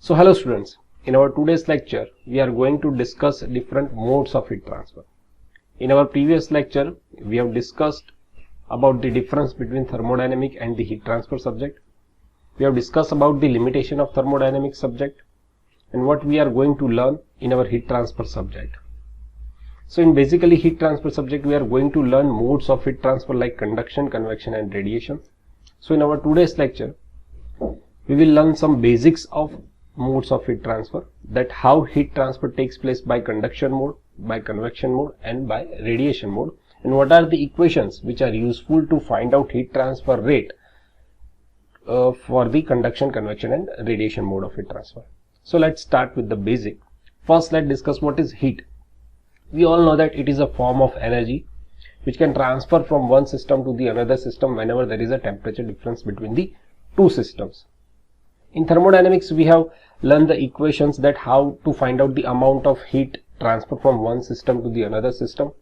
So hello students, in our today's lecture we are going to discuss different modes of heat transfer. In our previous lecture we have discussed about the difference between thermodynamic and the heat transfer subject. We have discussed about the limitation of thermodynamic subject and what we are going to learn in our heat transfer subject. So in basically heat transfer subject we are going to learn modes of heat transfer like conduction, convection and radiation. So in our today's lecture we will learn some basics of modes of heat transfer, that how heat transfer takes place by conduction mode, by convection mode and by radiation mode, and what are the equations which are useful to find out heat transfer rate for the conduction, convection and radiation mode of heat transfer. So let's start with the basic. First let's discuss what is heat. We all know that it is a form of energy which can transfer from one system to the another system whenever there is a temperature difference between the two systems. In thermodynamics we have learned the equations that how to find out the amount of heat transfer from one system to the another system,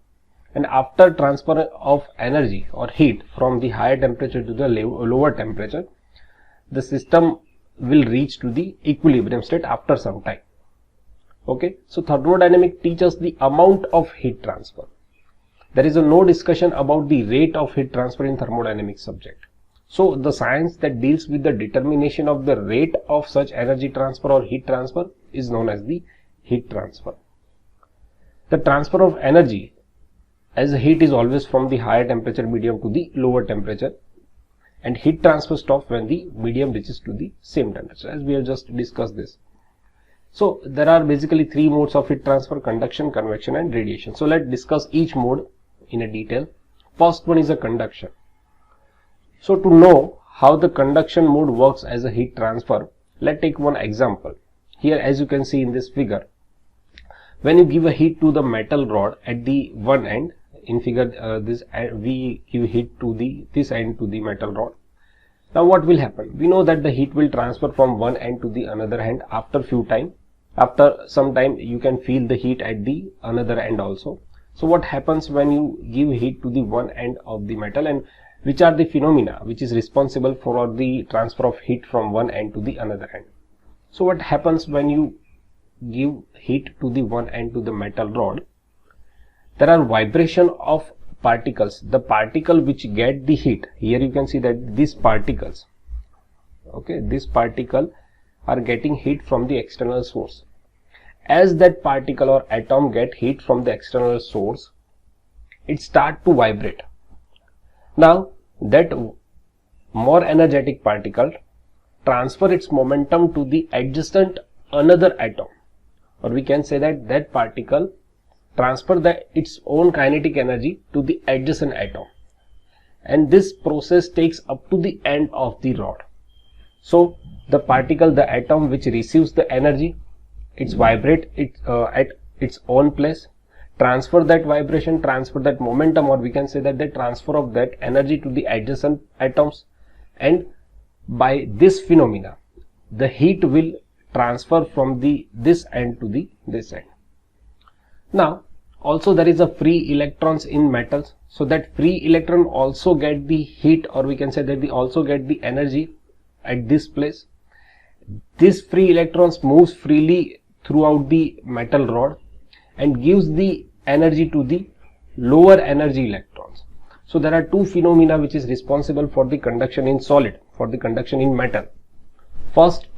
and after transfer of energy or heat from the higher temperature to the lower temperature, the system will reach to the equilibrium state after some time. Okay, so thermodynamics teaches the amount of heat transfer. There is no discussion about the rate of heat transfer in thermodynamics subject. So the science that deals with the determination of the rate of such energy transfer or heat transfer is known as the heat transfer. The transfer of energy as heat is always from the higher temperature medium to the lower temperature, and heat transfer stops when the medium reaches to the same temperature, as we have just discussed this. So there are basically three modes of heat transfer: conduction, convection and radiation. So let's discuss each mode in a detail. First one is a conduction. So to know how the conduction mode works as a heat transfer, let's take one example. Here, as you can see in this figure, when you give a heat to the metal rod at the one end, in figure we give heat to this end to the metal rod. Now what will happen? We know that the heat will transfer from one end to the another end after some time you can feel the heat at the another end also. So what happens when you give heat to the one end of the metal, and which are the phenomena which is responsible for the transfer of heat from one end to the another end? So what happens when you give heat to the one end to the metal rod? There are vibration of particles. The particle which get the heat, here you can see that these particles, okay, this particle are getting heat from the external source. As that particle or atom get heat from the external source, it start to vibrate. Now that more energetic particle transfer its momentum to the adjacent another atom, or we can say that that particle transfer its own kinetic energy to the adjacent atom, and this process takes up to the end of the rod. So the particle, the atom which receives the energy, it's vibrate at its own place, transfer that vibration, transfer that momentum, or we can say that the transfer of that energy to the adjacent atoms, and by this phenomena the heat will transfer from this end to this end. Now also there is a free electrons in metals, so that free electron also get the heat, or we can say that they also get the energy at this place. This free electrons moves freely throughout the metal rod and gives the energy to the lower energy electrons. So there are two phenomena which is responsible for the conduction in solid, for the conduction in metal. First,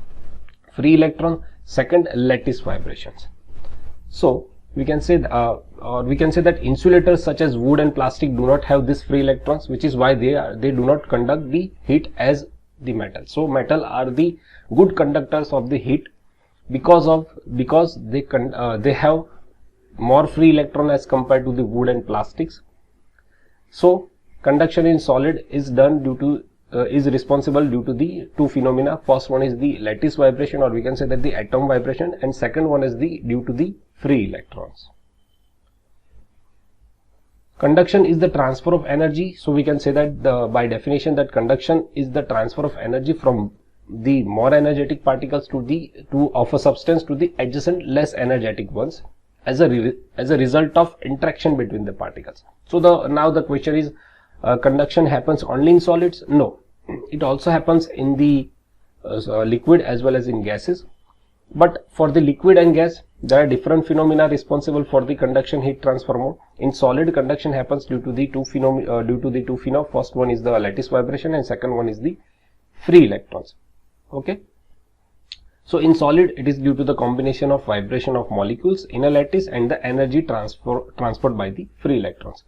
free electron; second, lattice vibrations. So we can say that insulators such as wood and plastic do not have this free electrons, which is why they do not conduct the heat as the metal. So metal are the good conductors of the heat because they have more free electron as compared to the wood and plastics. So conduction in solid is done due to is responsible due to the two phenomena. First one is the lattice vibration, or we can say that the atom vibration, and second one is due to the free electrons. Conduction is the transfer of energy, so we can say that by definition that conduction is the transfer of energy from the more energetic particles of a substance to the adjacent less energetic ones as a result of interaction between the particles. So now the question is, conduction happens only in solids? No, it also happens in the liquid as well as in gases. But for the liquid and gas, there are different phenomena responsible for the conduction heat transfer mode. In solid, conduction happens due to the two phenomena. First one is the lattice vibration and second one is the free electrons. Okay. So in solid, it is due to the combination of vibration of molecules in a lattice and the energy transferred by the free electrons.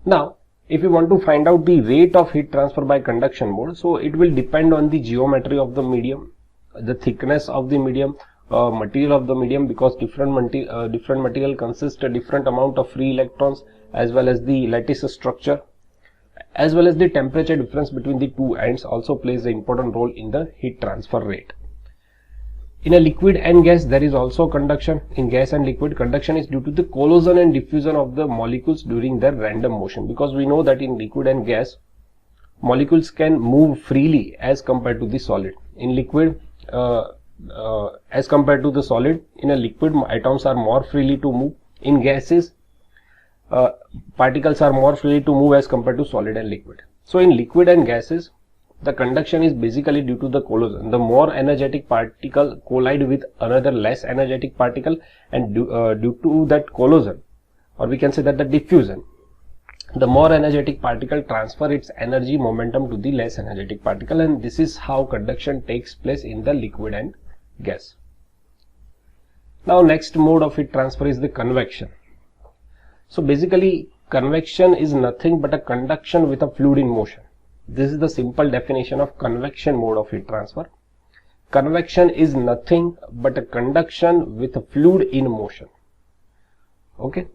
Now, if you want to find out the rate of heat transfer by conduction mode, so it will depend on the geometry of the medium, the thickness of the medium, material of the medium, because different material consists a different amount of free electrons, as well as the lattice structure, as well as the temperature difference between the two ends also plays an important role in the heat transfer rate. In a liquid and gas, there is also conduction. In gas and liquid, conduction is due to the collision and diffusion of the molecules during their random motion, because we know that in liquid and gas, molecules can move freely as compared to the solid. In liquid, as compared to the solid, in a liquid, atoms are more freely to move. In gases, particles are more freely to move as compared to solid and liquid. So in liquid and gases, the conduction is basically due to the collision. The more energetic particle collide with another less energetic particle, and due to that collision, or we can say that the diffusion, the more energetic particle transfer its energy momentum to the less energetic particle, and this is how conduction takes place in the liquid and gas. Now next mode of heat transfer is the convection. So basically convection is nothing but a conduction with a fluid in motion. This is the simple definition of convection mode of heat transfer. Convection is nothing but a conduction with a fluid in motion. Okay.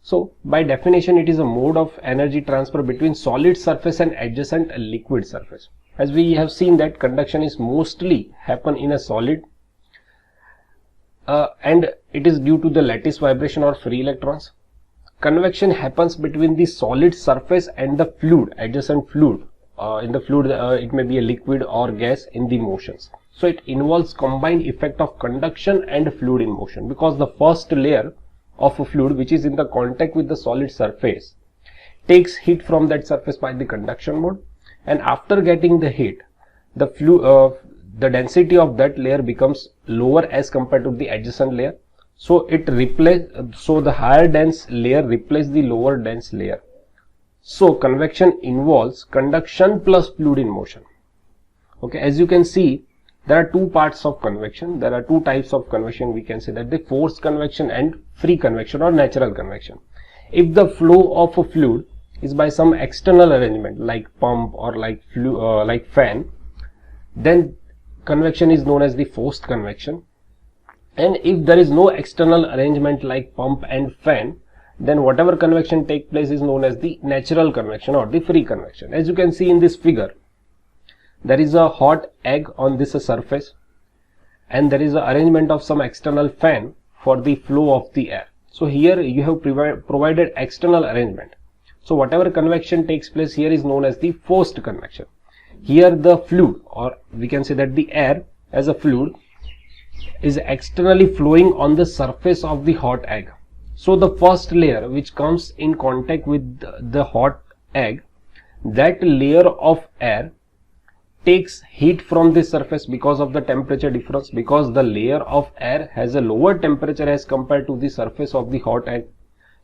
So by definition, it is a mode of energy transfer between solid surface and adjacent liquid surface. As we have seen that conduction is mostly happen in a solid, and it is due to the lattice vibration or free electrons. Convection happens between the solid surface and the fluid, adjacent fluid. In the fluid, it may be a liquid or gas in the motions. So it involves combined effect of conduction and fluid in motion, because the first layer of a fluid, which is in the contact with the solid surface, takes heat from that surface by the conduction mode, and after getting the heat, the density of that layer becomes lower as compared to the adjacent layer. So the higher dense layer replaces the lower dense layer. So convection involves conduction plus fluid in motion. Okay, as you can see, there are two parts of convection. There are two types of convection. We can say that the forced convection and free convection or natural convection. If the flow of a fluid is by some external arrangement like pump or like fan, then convection is known as the forced convection. And if there is no external arrangement like pump and fan, then whatever convection takes place is known as the natural convection or the free convection. As you can see in this figure, there is a hot egg on this surface, and there is an arrangement of some external fan for the flow of the air. So here you have provided external arrangement. So whatever convection takes place here is known as the forced convection. Here the fluid, or we can say that the air as a fluid, is externally flowing on the surface of the hot egg. So the first layer which comes in contact with the hot egg, that layer of air takes heat from this surface because of the temperature difference, because the layer of air has a lower temperature as compared to the surface of the hot egg.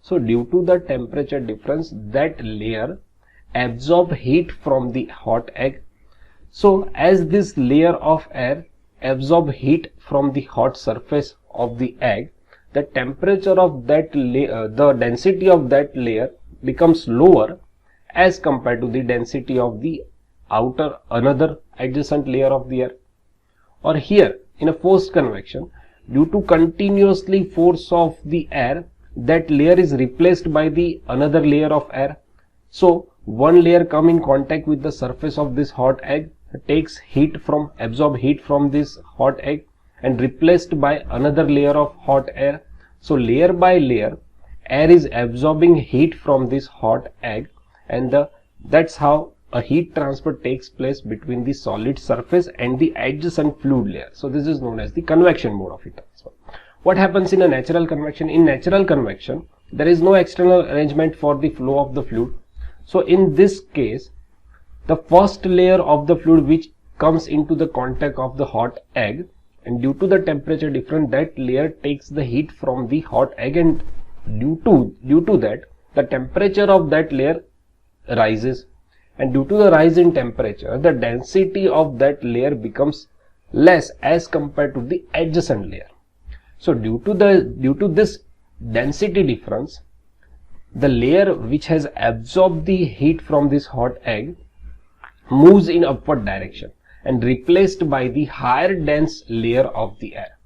So due to the temperature difference, that layer absorbs heat from the hot egg. So as this layer of air absorbs heat from the hot surface of the egg, the temperature of that layer, the density of that layer becomes lower as compared to the density of the another adjacent layer of the air. Or here in a forced convection, due to continuously force of the air, that layer is replaced by the another layer of air. So one layer come in contact with the surface of this hot egg, absorb heat from this hot egg, and replaced by another layer of hot air. So layer by layer, air is absorbing heat from this hot egg, and that's how a heat transfer takes place between the solid surface and the adjacent fluid layer. So this is known as the convection mode of heat transfer. What happens in a natural convection? In natural convection, there is no external arrangement for the flow of the fluid. So in this case, the first layer of the fluid which comes into the contact of the hot egg and due to the temperature difference, that layer takes the heat from the hot egg, and due to that the temperature of that layer rises, and due to the rise in temperature the density of that layer becomes less as compared to the adjacent layer. So due to this density difference, the layer which has absorbed the heat from this hot egg moves in upward direction and replaced by the higher dense layer of the air.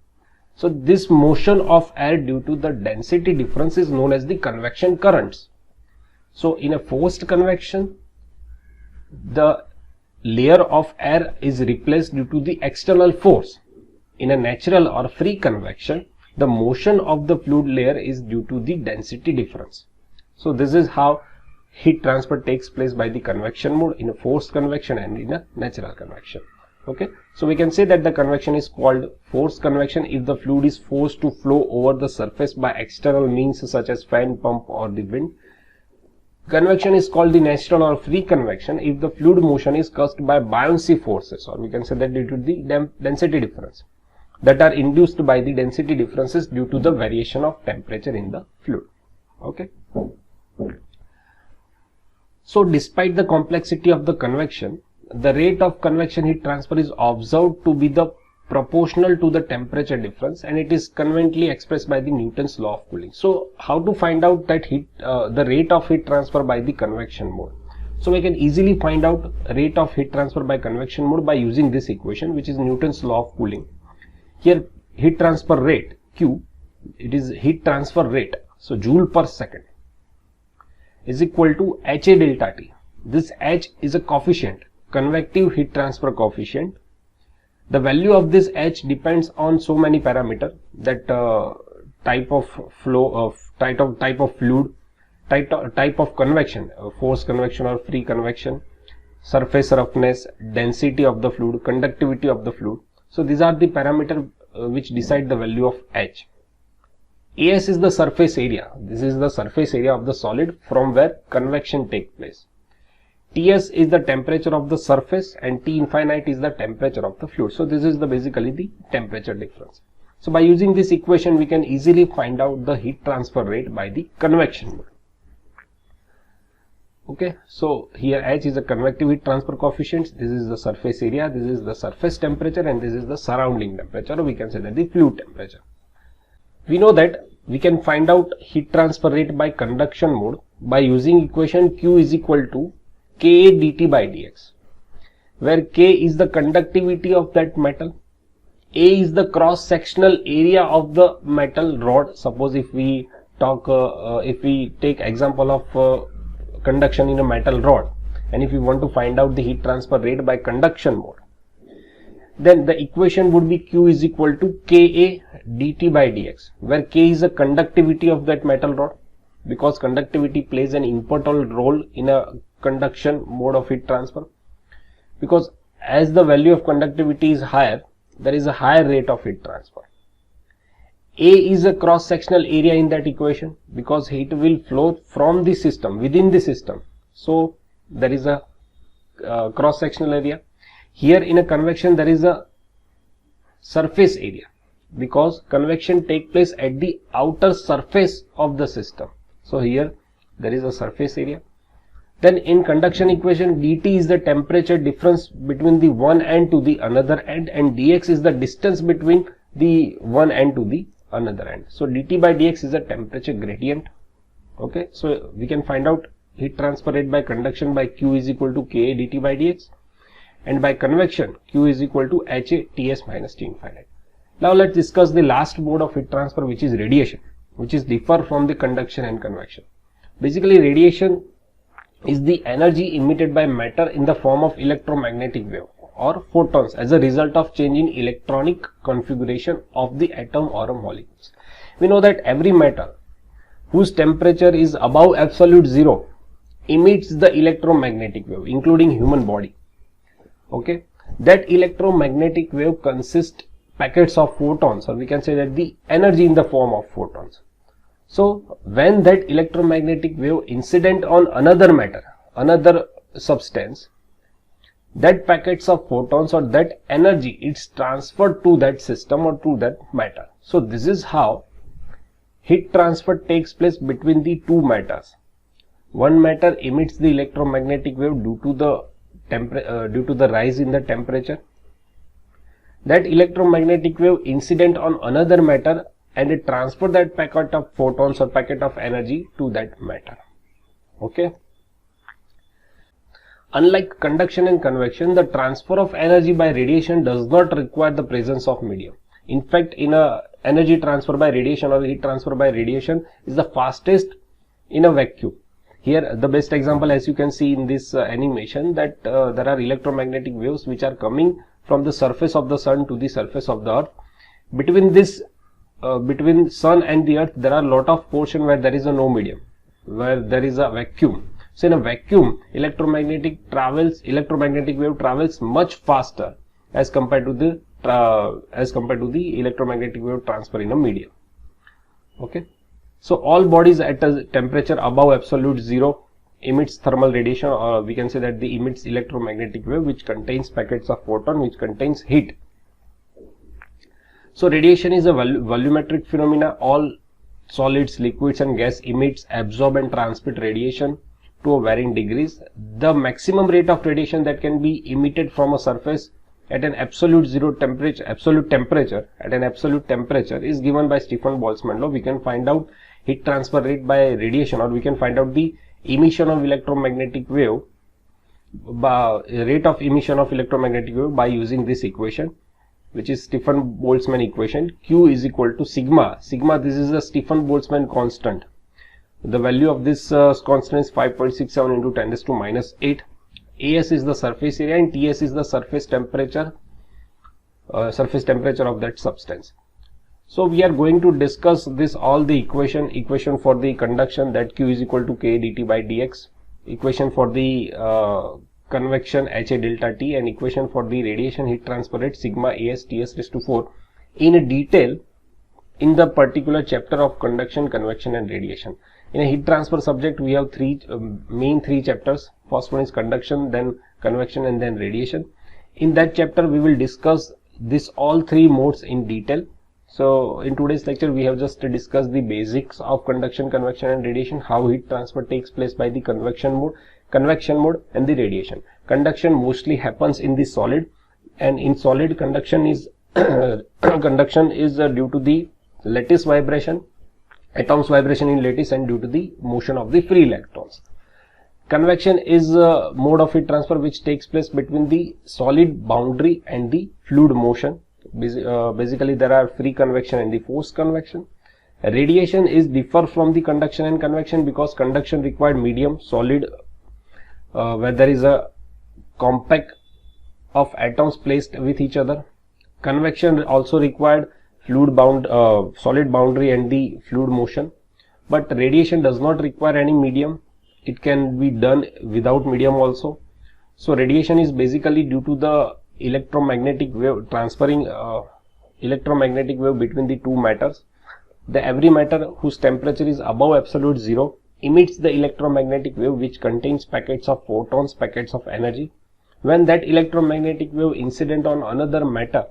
So this motion of air due to the density difference is known as the convection currents. So in a forced convection, the layer of air is replaced due to the external force. In a natural or free convection, the motion of the fluid layer is due to the density difference. So this is how heat transfer takes place by the convection mode in a forced convection and in a natural convection. Okay, so we can say that the convection is called forced convection if the fluid is forced to flow over the surface by external means such as fan, pump or the wind. Convection is called the natural or free convection if the fluid motion is caused by buoyancy forces, or we can say that due to the density difference that are induced by the density differences due to the variation of temperature in the fluid. Okay. So despite the complexity of the convection, the rate of convection heat transfer is observed to be the proportional to the temperature difference, and it is conveniently expressed by the Newton's law of cooling. So how to find out that the rate of heat transfer by the convection mode? So we can easily find out rate of heat transfer by convection mode by using this equation, which is Newton's law of cooling. Here heat transfer rate Q, it is heat transfer rate, so joule per second, is equal to HA delta T. This H is a coefficient, convective heat transfer coefficient. The value of this H depends on so many parameters, that type of flow, type of fluid, type of convection, forced convection or free convection, surface roughness, density of the fluid, conductivity of the fluid. So these are the parameters which decide the value of H. AS is the surface area. This is the surface area of the solid from where convection takes place. Ts is the temperature of the surface, and T infinite is the temperature of the fluid. So this is basically the temperature difference. So by using this equation, we can easily find out the heat transfer rate by the convection mode. Okay, so here H is a convective heat transfer coefficient. This is the surface area, this is the surface temperature, and this is the surrounding temperature, or we can say that the fluid temperature. We know that we can find out heat transfer rate by conduction mode by using equation Q is equal to Ka dt by dx, where K is the conductivity of that metal, A is the cross sectional area of the metal rod. Suppose if we take example of conduction in a metal rod, and if we want to find out the heat transfer rate by conduction mode, then the equation would be Q is equal to Ka dt by dx, where K is the conductivity of that metal rod, because conductivity plays an important role in a conduction mode of heat transfer, because as the value of conductivity is higher, there is a higher rate of heat transfer. A is a cross sectional area in that equation, because heat will flow from the system, within the system, so there is a cross sectional area. Here in a convection there is a surface area, because convection takes place at the outer surface of the system, so here there is a surface area. Then in conduction equation, dt is the temperature difference between the one end to the another end, and dx is the distance between the one end to the another end. So dt by dx is a temperature gradient. Okay, so we can find out heat transfer rate by conduction by Q is equal to Ka dt by dx, and by convection Q is equal to Ha Ts minus T infinite. Now let's discuss the last mode of heat transfer, which is radiation, which is differ from the conduction and convection. Basically, radiation is the energy emitted by matter in the form of electromagnetic wave or photons as a result of change in electronic configuration of the atom or molecules. We know that every matter whose temperature is above absolute zero emits the electromagnetic wave, including human body. Okay, that electromagnetic wave consists packets of photons, or we can say that the energy in the form of photons. So when that electromagnetic wave incident on another matter, another substance, that packets of photons or that energy it's transferred to that system or to that matter. So this is how heat transfer takes place between the two matters. One matter emits the electromagnetic wave due to the rise in the temperature. That electromagnetic wave incident on another matter and it transfer that packet of photons or packet of energy to that matter. Okay. Unlike conduction and convection, the transfer of energy by radiation does not require the presence of medium. In fact, in a energy transfer by radiation or heat transfer by radiation is the fastest in a vacuum. Here the best example, as you can see in this animation, that there are electromagnetic waves which are coming from the surface of the sun to the surface of the earth. Between this between sun and the earth there are a lot of portion where there is no medium, where there is a vacuum. So in a vacuum, electromagnetic wave travels much faster as compared to the electromagnetic wave transfer in a medium. Okay. So all bodies at a temperature above absolute zero emits thermal radiation, or we can say that they emits electromagnetic wave which contains packets of photon which contains heat. So radiation is a volumetric phenomena. All solids, liquids and gas emits, absorb and transmit radiation to a varying degrees. The maximum rate of radiation that can be emitted from a surface at an absolute temperature is given by Stefan-Boltzmann law. We can find out heat transfer rate by radiation, or we can find out the emission of electromagnetic wave by rate of emission of electromagnetic wave by using this equation, which is Stefan-Boltzmann equation. Q is equal to sigma. This is the Stefan-Boltzmann constant. The value of this constant is 5.67 into 10 raised to minus 8. As is the surface area and Ts is the surface temperature of that substance. So we are going to discuss this all the equation for the conduction, that Q is equal to K dt by dx, equation for the convection HA delta T, and equation for the radiation heat transfer rate sigma As Ts raised to 4 in detail in the particular chapter of conduction, convection and radiation. In a heat transfer subject we have main three chapters. First one is conduction, then convection and then radiation. In that chapter we will discuss this all three modes in detail. So in today's lecture we have just discussed the basics of conduction, convection and radiation, how heat transfer takes place by the convection mode and the radiation. Conduction mostly happens in the solid, and in solid conduction is due to the lattice vibration, atoms vibration in lattice, and due to the motion of the free electrons. Convection is a mode of heat transfer which takes place between the solid boundary and the fluid motion. Basically there are free convection and the forced convection. Radiation is differ from the conduction and convection because conduction required medium, solid, where there is a compact of atoms placed with each other. Convection also required solid boundary and the fluid motion, but radiation does not require any medium. It can be done without medium also. So radiation is basically due to the electromagnetic wave transferring electromagnetic wave between the two matters. Every matter whose temperature is above absolute zero emits the electromagnetic wave which contains packets of photons, packets of energy. When that electromagnetic wave incident on another matter,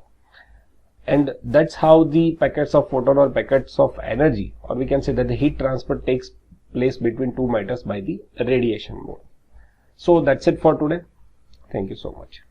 and that's how the packets of photon or packets of energy, or we can say that the heat transfer takes place between two matters by the radiation mode. So that's it for today. Thank you so much.